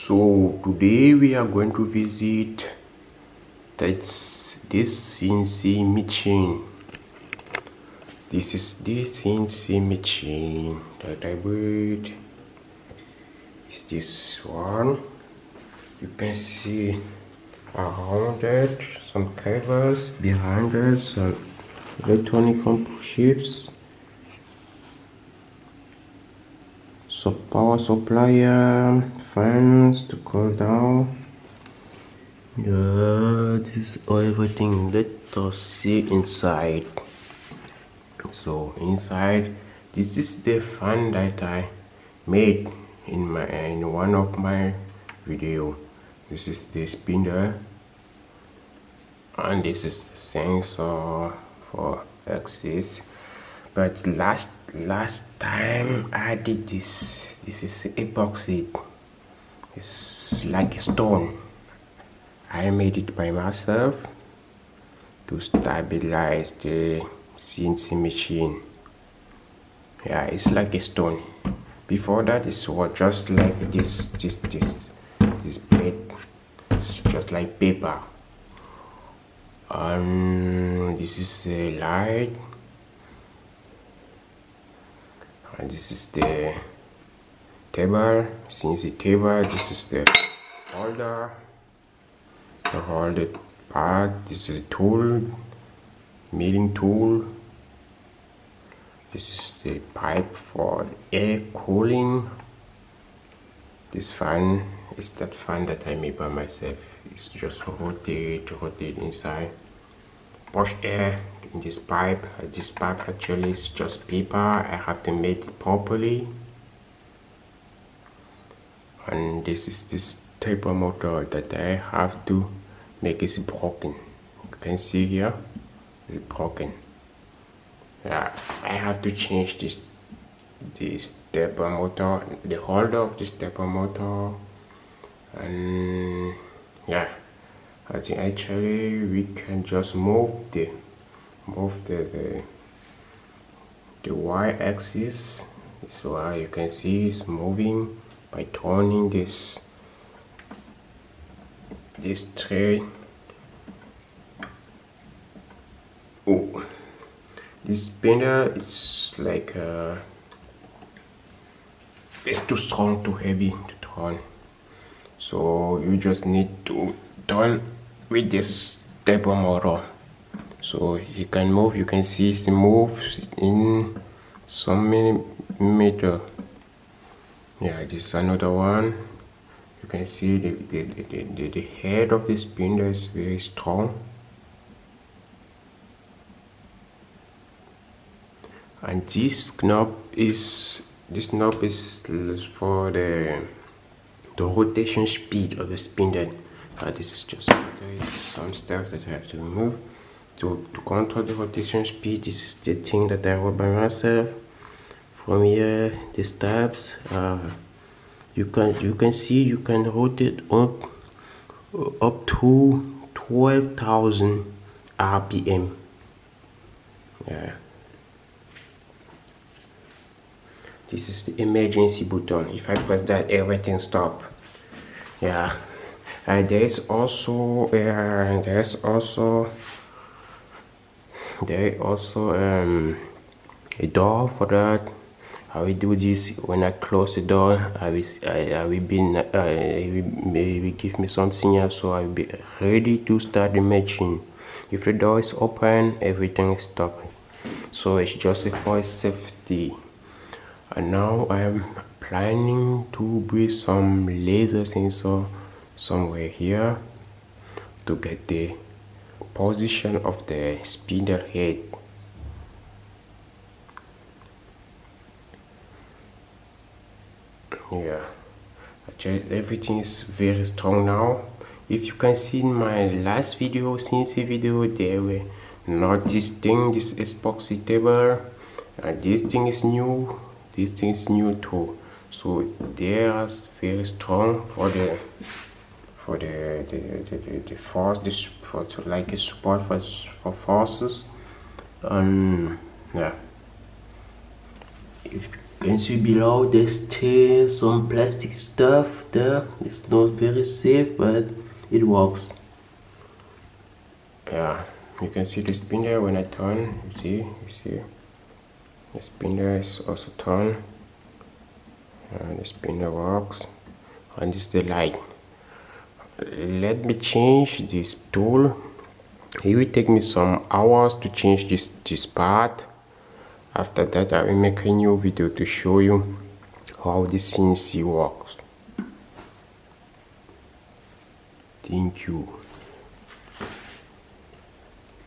So today we are going to visit this CNC machine. This is the CNC machine that I bought. Is this one? You can see around it some cables, behind it some electronic chips, so power supply, fans to cool down. Yeah, this is everything. Let us see inside. So inside, this is the fan that I made in one of my video. This is the spindle, and this is the sensor for axis. But last time I did this is epoxy. It's like a stone. I made it by myself to stabilize the CNC machine. Yeah, it's like a stone. Before that, it was just like this plate. It's just like paper. And this is the light, and this is the table, CNC table. This is the holder, the holder part. This is the tool, milling tool. This is the pipe for air cooling. This fan is that fan that I made by myself. It's just rotate inside. Push air in this pipe. This pipe actually is just paper. I have to make it properly. And this is this taper motor that I have to make it broken. You can see here, it's broken. Yeah, I have to change this stepper motor, the holder of the stepper motor, and yeah, I think actually we can just move the y-axis. So you can see it's moving by turning this tray. Oh, this spindle is like it's too strong, too heavy to turn. So you just need to turn with this stepper motor. So you can move. You can see it moves in some millimeter. Yeah, this is another one. You can see the head of the spindle is very strong. And this knob is for the rotation speed of the spindle. This is just some stuff that I have to remove to control the rotation speed. This is the thing that I wrote by myself. From here, these tabs, you can see you can rotate up to 12,000 RPM. Yeah. This is the emergency button. If I press that, everything stop. Yeah. There is also a door for that. I will do this when I close the door. I will give me some signal, so I will be ready to start the machine. If the door is open, everything is stopped. So it's just for safety. And now I am planning to put some laser sensor somewhere here to get the position of the spindle head. Yeah, actually everything is very strong now. If you can see in my last video, CNC video, there were not this thing, this epoxy table, and this thing is new. This thing is new too. So they are very strong for the force, like a support for forces. And yeah, can see below there's still some plastic stuff there. It's not very safe, but it works. Yeah, you can see the spindle when I turn. You see the spindle is also turned. The spindle works, and this is the light. Let me change this tool. It will take me some hours to change this part. After that, I will make a new video to show you how the CNC works. Thank you.